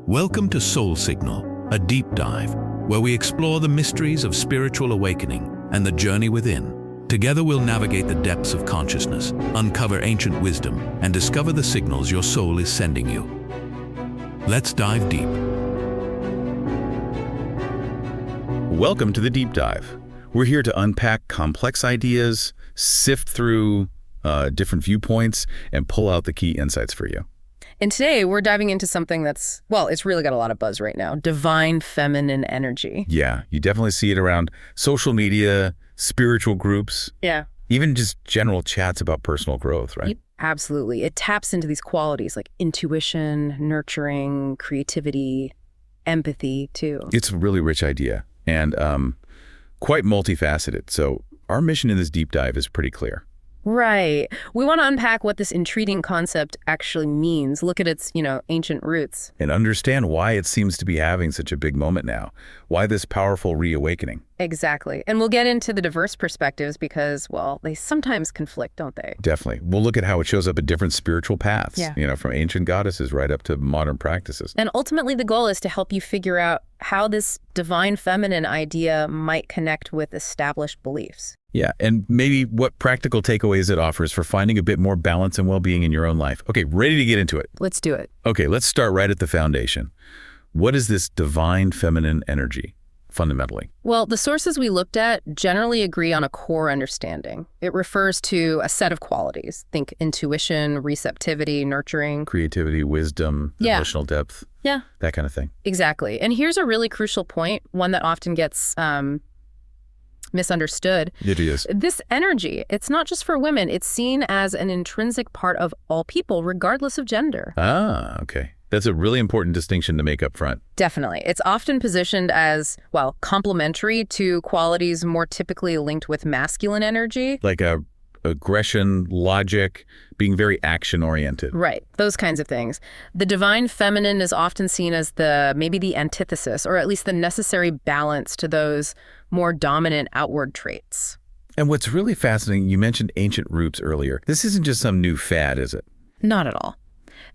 Welcome to Soul Signal, a deep dive where we explore the mysteries of spiritual awakening and the journey within. Together we'll navigate the depths of consciousness, uncover ancient wisdom, and discover the signals your soul is sending you. Let's dive deep. Welcome to the Deep Dive. We're here to unpack complex ideas, sift through different viewpoints, and pull out the key insights for you. And today we're diving into something that's, well, it's really got a lot of buzz right now, divine feminine energy. Yeah, you definitely see it around social media, spiritual groups. Yeah. Even just general chats about personal growth, right? Absolutely. It taps into these qualities like intuition, nurturing, creativity, empathy too. It's a really rich idea and quite multifaceted. So our mission in this deep dive is pretty clear. Right. We want to unpack what this intriguing concept actually means, look at its, ancient roots. And understand why it seems to be having such a big moment now. Why this powerful reawakening. Exactly. And we'll get into the diverse perspectives because, well, they sometimes conflict, don't they? Definitely. We'll look at how it shows up in different spiritual paths, Yeah. From ancient goddesses right up to modern practices. And ultimately the goal is to help you figure out how this divine feminine idea might connect with established beliefs. Yeah, and maybe what practical takeaways it offers for finding a bit more balance and well-being in your own life. Okay, ready to get into it. Let's do it. Okay, let's start right at the foundation. What is this divine feminine energy, fundamentally? Well, the sources we looked at generally agree on a core understanding. It refers to a set of qualities. Think intuition, receptivity, nurturing. Creativity, wisdom, emotional depth. Yeah. That kind of thing. Exactly. And here's a really crucial point, one that often gets misunderstood. It is. This energy, it's not just for women. It's seen as an intrinsic part of all people, regardless of gender. Ah, okay. That's a really important distinction to make up front. Definitely. It's often positioned as, well, complementary to qualities more typically linked with masculine energy. Like aggression, logic, being very action-oriented. Right. Those kinds of things. The divine feminine is often seen as maybe the antithesis, or at least the necessary balance to those more dominant outward traits. And what's really fascinating, you mentioned ancient roots earlier. This isn't just some new fad, is it? Not at all.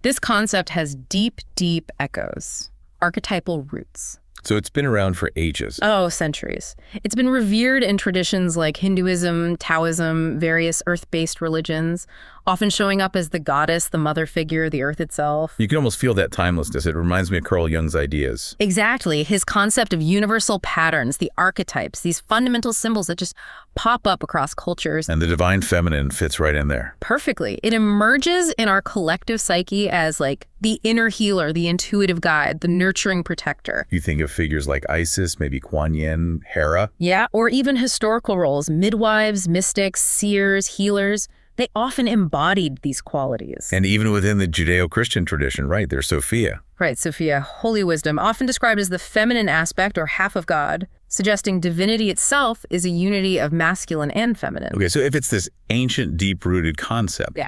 This concept has deep, deep echoes, archetypal roots. So it's been around for ages. Oh, centuries. It's been revered in traditions like Hinduism, Taoism, various earth-based religions, often showing up as the goddess, the mother figure, the earth itself. You can almost feel that timelessness. It reminds me of Carl Jung's ideas. Exactly. His concept of universal patterns, the archetypes, these fundamental symbols that just pop up across cultures. And the divine feminine fits right in there. Perfectly. It emerges in our collective psyche as like the inner healer, the intuitive guide, the nurturing protector. You think of figures like Isis, maybe Kuan Yin, Hera. Yeah, or even historical roles, midwives, mystics, seers, healers. They often embodied these qualities. And even within the Judeo-Christian tradition, right, there's Sophia. Right, Sophia, holy wisdom, often described as the feminine aspect or half of God, suggesting divinity itself is a unity of masculine and feminine. Okay, so if it's this ancient, deep-rooted concept,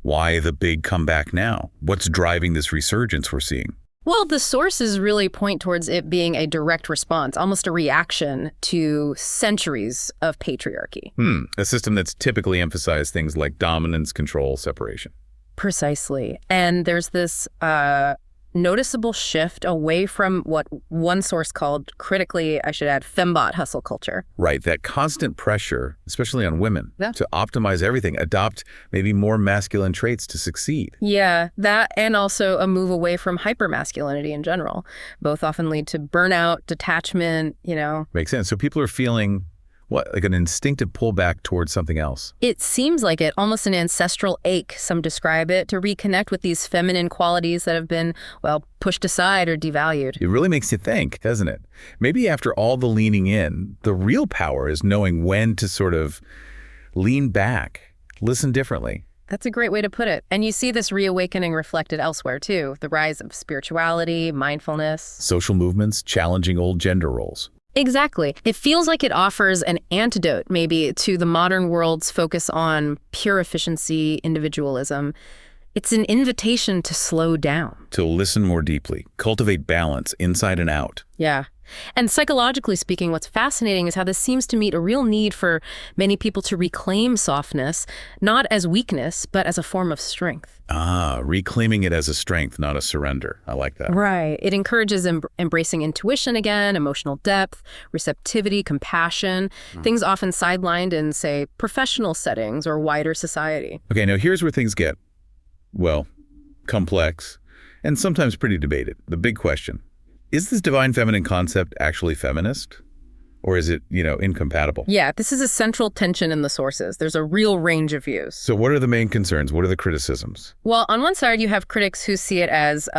why the big comeback now? What's driving this resurgence we're seeing? Well, the sources really point towards it being a direct response, almost a reaction to centuries of patriarchy. A system that's typically emphasized things like dominance, control, separation. Precisely. And there's this noticeable shift away from what one source called, critically, I should add, fembot hustle culture. Right, that constant pressure, especially on women, Yeah. to optimize everything, adopt maybe more masculine traits to succeed. Yeah, that and also a move away from hypermasculinity in general. Both often lead to burnout, detachment, Makes sense. So people are feeling, like an instinctive pullback towards something else. It seems like it, almost an ancestral ache, some describe it, to reconnect with these feminine qualities that have been, well, pushed aside or devalued. It really makes you think, doesn't it? Maybe after all the leaning in, the real power is knowing when to sort of lean back, listen differently. That's a great way to put it. And you see this reawakening reflected elsewhere, too. The rise of spirituality, mindfulness. Social movements challenging old gender roles. Exactly. It feels like it offers an antidote, maybe, to the modern world's focus on pure efficiency, individualism. It's an invitation to slow down. To listen more deeply, cultivate balance inside and out. Yeah. And psychologically speaking, what's fascinating is how this seems to meet a real need for many people to reclaim softness, not as weakness, but as a form of strength. Ah, reclaiming it as a strength, not a surrender. I like that. Right. It encourages embracing intuition again, emotional depth, receptivity, compassion, things often sidelined in, say, professional settings or wider society. Okay, now here's where things get, well, complex and sometimes pretty debated. The big question. Is this divine feminine concept actually feminist? Or is it, incompatible? Yeah, this is a central tension in the sources. There's a real range of views. So what are the main concerns? What are the criticisms? Well, on one side, you have critics who see it as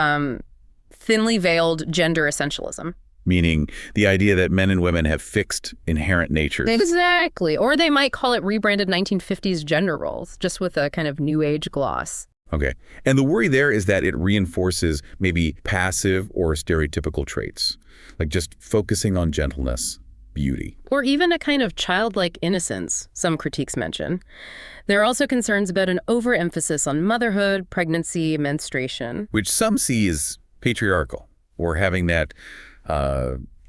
thinly veiled gender essentialism. Meaning the idea that men and women have fixed inherent natures. Exactly. Or they might call it rebranded 1950s gender roles, just with a kind of new age gloss. Okay. And the worry there is that it reinforces maybe passive or stereotypical traits, like just focusing on gentleness, beauty. Or even a kind of childlike innocence, some critiques mention. There are also concerns about an overemphasis on motherhood, pregnancy, menstruation. Which some see as patriarchal, or having that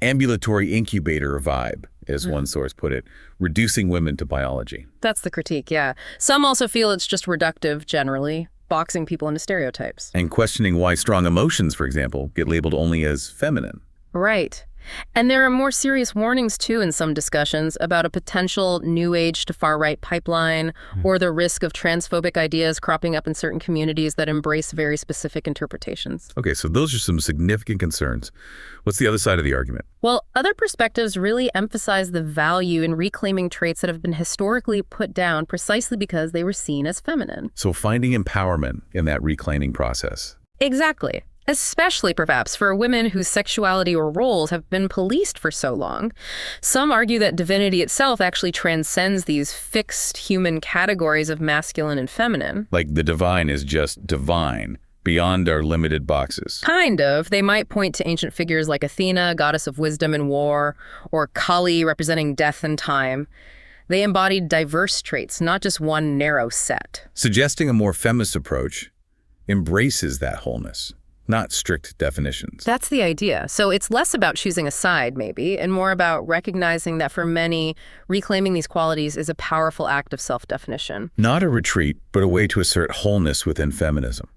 ambulatory incubator vibe, as one source put it, reducing women to biology. That's the critique, yeah. Some also feel it's just reductive generally, boxing people into stereotypes. And questioning why strong emotions, for example, get labeled only as feminine. Right. And there are more serious warnings, too, in some discussions about a potential new age to far-right pipeline or the risk of transphobic ideas cropping up in certain communities that embrace very specific interpretations. Okay, so those are some significant concerns. What's the other side of the argument? Well, other perspectives really emphasize the value in reclaiming traits that have been historically put down precisely because they were seen as feminine. So finding empowerment in that reclaiming process. Exactly. Especially perhaps for women whose sexuality or roles have been policed for so long. Some argue that divinity itself actually transcends these fixed human categories of masculine and feminine. Like the divine is just divine, beyond our limited boxes. Kind of. They might point to ancient figures like Athena, goddess of wisdom and war, or Kali, representing death and time. They embodied diverse traits, not just one narrow set. Suggesting a more feminist approach embraces that wholeness. Not strict definitions. That's the idea. So it's less about choosing a side, maybe, and more about recognizing that for many, reclaiming these qualities is a powerful act of self-definition. Not a retreat, but a way to assert wholeness within feminism.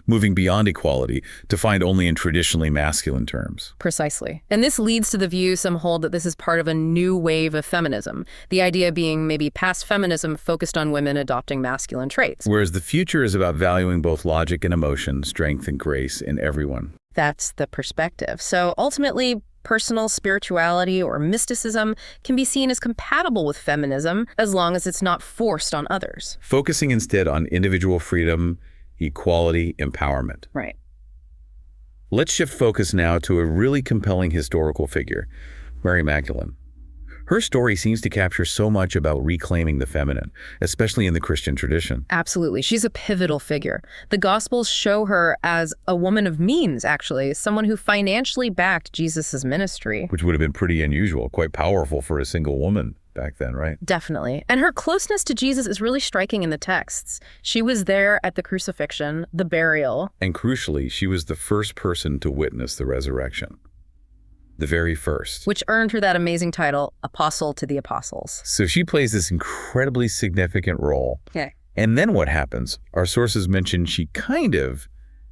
Moving beyond equality, defined only in traditionally masculine terms. Precisely. And this leads to the view some hold that this is part of a new wave of feminism, the idea being maybe past feminism focused on women adopting masculine traits. Whereas the future is about valuing both logic and emotion, strength and grace in everyone. That's the perspective. So ultimately, personal spirituality or mysticism can be seen as compatible with feminism as long as it's not forced on others. Focusing instead on individual freedom, equality, empowerment. Right. Let's shift focus now to a really compelling historical figure, Mary Magdalene. Her story seems to capture so much about reclaiming the feminine, especially in the Christian tradition. Absolutely. She's a pivotal figure. The Gospels show her as a woman of means, actually, someone who financially backed Jesus' ministry. Which would have been pretty unusual, quite powerful for a single woman back then, right? Definitely. And her closeness to Jesus is really striking in the texts. She was there at the crucifixion, the burial. And crucially, she was the first person to witness the resurrection. The very first. Which earned her that amazing title, Apostle to the Apostles. So she plays this incredibly significant role. Okay. And then what happens? Our sources mention she kind of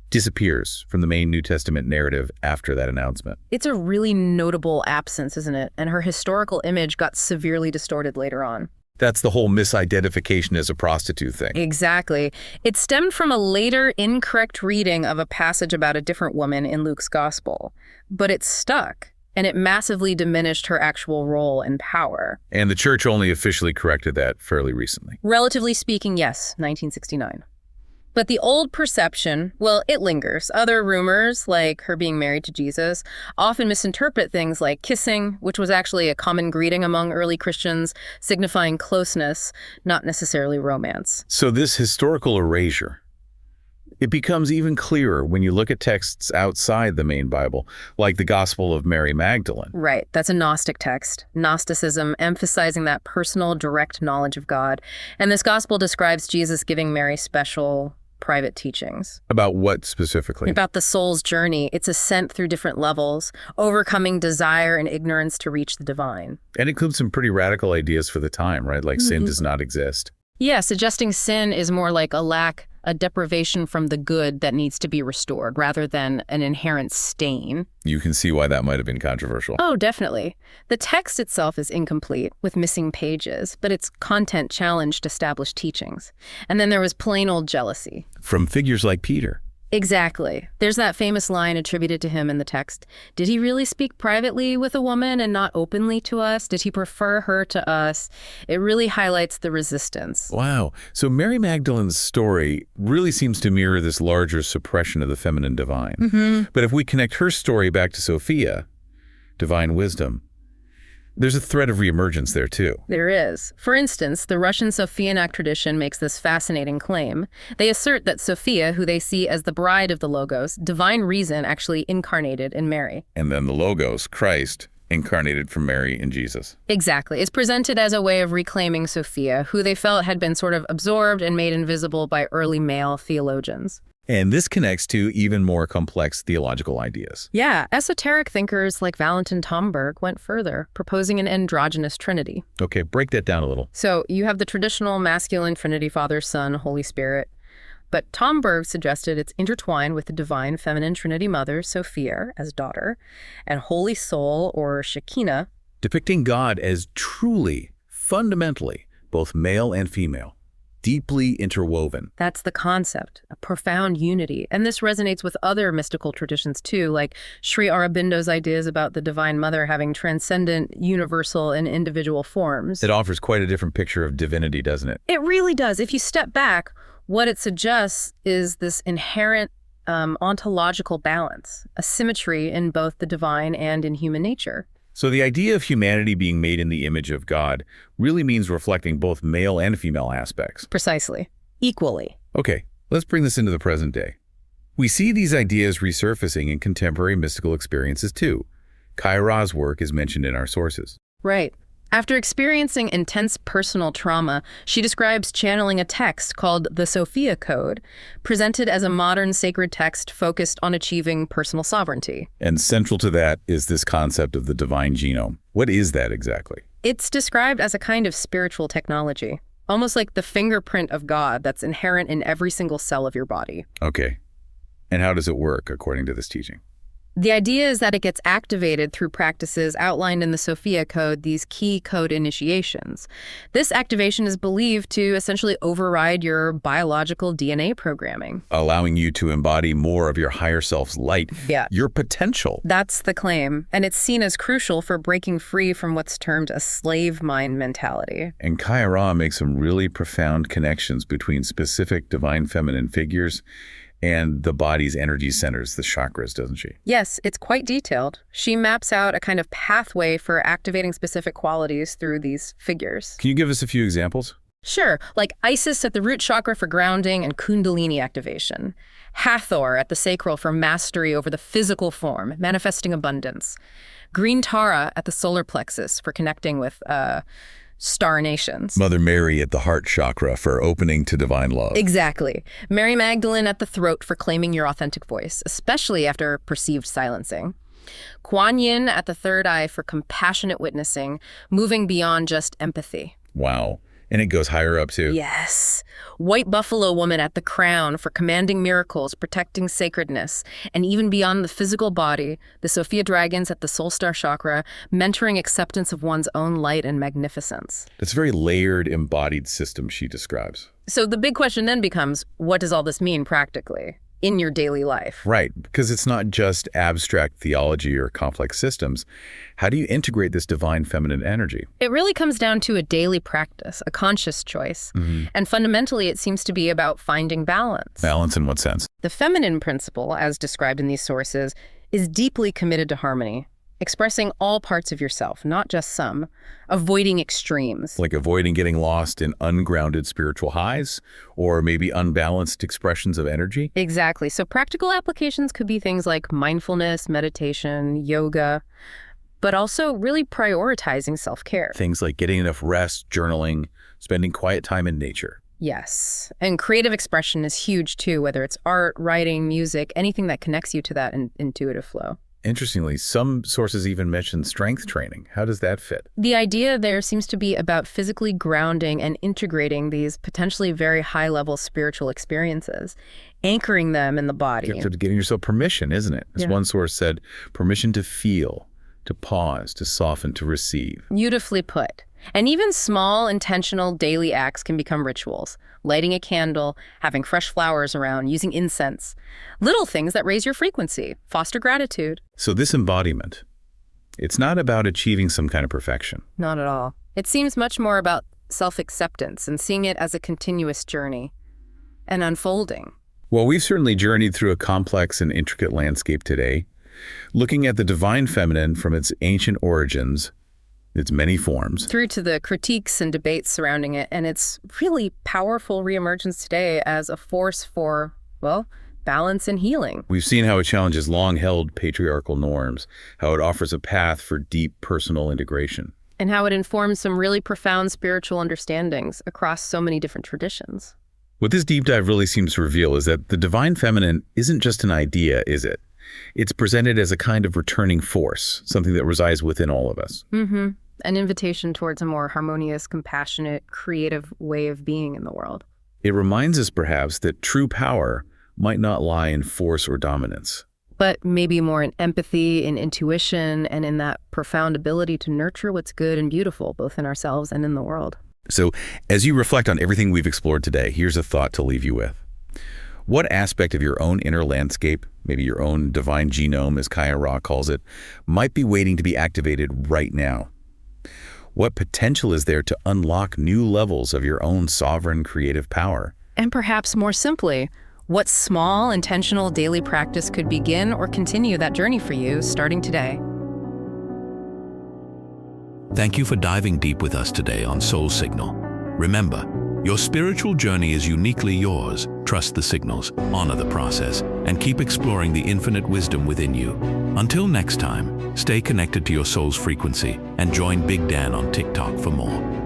disappears from the main New Testament narrative after that announcement. It's a really notable absence, isn't it? And her historical image got severely distorted later on. That's the whole misidentification as a prostitute thing. Exactly. It stemmed from a later incorrect reading of a passage about a different woman in Luke's gospel. But it stuck, and it massively diminished her actual role and power. And the church only officially corrected that fairly recently. Relatively speaking, yes, 1969. But the old perception, well, it lingers. Other rumors, like her being married to Jesus, often misinterpret things like kissing, which was actually a common greeting among early Christians, signifying closeness, not necessarily romance. So this historical erasure, it becomes even clearer when you look at texts outside the main Bible, like the Gospel of Mary Magdalene. Right, that's a Gnostic text. Gnosticism, emphasizing that personal, direct knowledge of God. And this gospel describes Jesus giving Mary special private teachings. About what specifically? About the soul's journey, its ascent through different levels, overcoming desire and ignorance to reach the divine. And includes some pretty radical ideas for the time, right? Like sin does not exist. Yeah, suggesting sin is more like a deprivation from the good that needs to be restored, rather than an inherent stain. You can see why that might have been controversial. Oh, definitely. The text itself is incomplete, with missing pages, but its content challenged established teachings. And then there was plain old jealousy. From figures like Peter. Exactly. There's that famous line attributed to him in the text. Did he really speak privately with a woman and not openly to us? Did he prefer her to us? It really highlights the resistance. Wow. So Mary Magdalene's story really seems to mirror this larger suppression of the feminine divine. But if we connect her story back to Sophia, divine wisdom, there's a thread of reemergence there too. There is. For instance, the Russian Sophianak tradition makes this fascinating claim. They assert that Sophia, who they see as the bride of the Logos, divine reason, actually incarnated in Mary. And then the Logos, Christ, incarnated from Mary and Jesus. Exactly. It's presented as a way of reclaiming Sophia, who they felt had been sort of absorbed and made invisible by early male theologians. And this connects to even more complex theological ideas. Yeah, esoteric thinkers like Valentin Tomberg went further, proposing an androgynous trinity. Okay, break that down a little. So you have the traditional masculine trinity, Father, Son, Holy Spirit. But Tomberg suggested it's intertwined with the divine feminine trinity mother, Sophia, as daughter, and Holy Soul, or Shekinah, depicting God as truly, fundamentally, both male and female. Deeply interwoven. That's the concept, a profound unity. And this resonates with other mystical traditions too, like Sri Aurobindo's ideas about the Divine Mother having transcendent, universal, and individual forms. It offers quite a different picture of divinity, doesn't it? It really does. If you step back, what it suggests is this inherent ontological balance, a symmetry in both the divine and in human nature. So the idea of humanity being made in the image of God really means reflecting both male and female aspects. Precisely. Equally. Okay, let's bring this into the present day. We see these ideas resurfacing in contemporary mystical experiences too. Kai Ra's work is mentioned in our sources. Right. After experiencing intense personal trauma, she describes channeling a text called the Sophia Code, presented as a modern sacred text focused on achieving personal sovereignty. And central to that is this concept of the divine genome. What is that exactly? It's described as a kind of spiritual technology, almost like the fingerprint of God that's inherent in every single cell of your body. Okay. And how does it work according to this teaching? The idea is that it gets activated through practices outlined in the Sophia Code, these key code initiations. This activation is believed to essentially override your biological DNA programming. Allowing you to embody more of your higher self's light, your potential. That's the claim, and it's seen as crucial for breaking free from what's termed a slave mind mentality. And Kai Ra makes some really profound connections between specific divine feminine figures and the body's energy centers, the chakras, doesn't she? Yes, it's quite detailed. She maps out a kind of pathway for activating specific qualities through these figures. Can you give us a few examples? Sure, like Isis at the root chakra for grounding and Kundalini activation. Hathor at the sacral for mastery over the physical form, manifesting abundance. Green Tara at the solar plexus for connecting with star nations. Mother Mary at the heart chakra for opening to divine love. Exactly. Mary Magdalene at the throat for claiming your authentic voice, especially after perceived silencing. Kuan Yin at the third eye for compassionate witnessing, moving beyond just empathy. Wow. And it goes higher up too. Yes. White buffalo woman at the crown for commanding miracles, protecting sacredness, and even beyond the physical body, the Sophia dragons at the soul star chakra, mentoring acceptance of one's own light and magnificence. It's a very layered, embodied system she describes. So the big question then becomes, what does all this mean practically in your daily life? Right, because it's not just abstract theology or complex systems. How do you integrate this divine feminine energy? It really comes down to a daily practice, a conscious choice. And fundamentally, it seems to be about finding balance. Balance in what sense? The feminine principle, as described in these sources, is deeply committed to harmony, expressing all parts of yourself, not just some, avoiding extremes. Like avoiding getting lost in ungrounded spiritual highs, or maybe unbalanced expressions of energy? Exactly. So practical applications could be things like mindfulness, meditation, yoga, but also really prioritizing self-care. Things like getting enough rest, journaling, spending quiet time in nature. Yes. And creative expression is huge too, whether it's art, writing, music, anything that connects you to that intuitive flow. Interestingly, some sources even mention strength training. How does that fit? The idea there seems to be about physically grounding and integrating these potentially very high-level spiritual experiences, anchoring them in the body. So getting yourself permission, isn't it? As Yeah. one source said, permission to feel, to pause, to soften, to receive. Beautifully put. And even small, intentional daily acts can become rituals. Lighting a candle, having fresh flowers around, using incense. Little things that raise your frequency, foster gratitude. So this embodiment, it's not about achieving some kind of perfection. Not at all. It seems much more about self-acceptance and seeing it as a continuous journey and unfolding. Well, we've certainly journeyed through a complex and intricate landscape today, looking at the divine feminine from its ancient origins, its many forms, Through to the critiques and debates surrounding it, and its really powerful reemergence today as a force for, well, balance and healing. We've seen how it challenges long-held patriarchal norms, how it offers a path for deep personal integration. And how it informs some really profound spiritual understandings across so many different traditions. What this deep dive really seems to reveal is that the divine feminine isn't just an idea, is it? It's presented as a kind of returning force, something that resides within all of us. Mm-hmm. An invitation towards a more harmonious, compassionate, creative way of being in the world. It reminds us perhaps that true power might not lie in force or dominance. But maybe more in empathy, in intuition, and in that profound ability to nurture what's good and beautiful, both in ourselves and in the world. So, as you reflect on everything we've explored today, here's a thought to leave you with. What aspect of your own inner landscape, maybe your own divine genome, as Kaya Ra calls it, might be waiting to be activated right now? What potential is there to unlock new levels of your own sovereign creative power? And perhaps more simply, what small, intentional daily practice could begin or continue that journey for you starting today? Thank you for diving deep with us today on Soul Signal. Remember, your spiritual journey is uniquely yours. Trust the signals, honor the process, and keep exploring the infinite wisdom within you. Until next time, stay connected to your soul's frequency and join Big Dan on TikTok for more.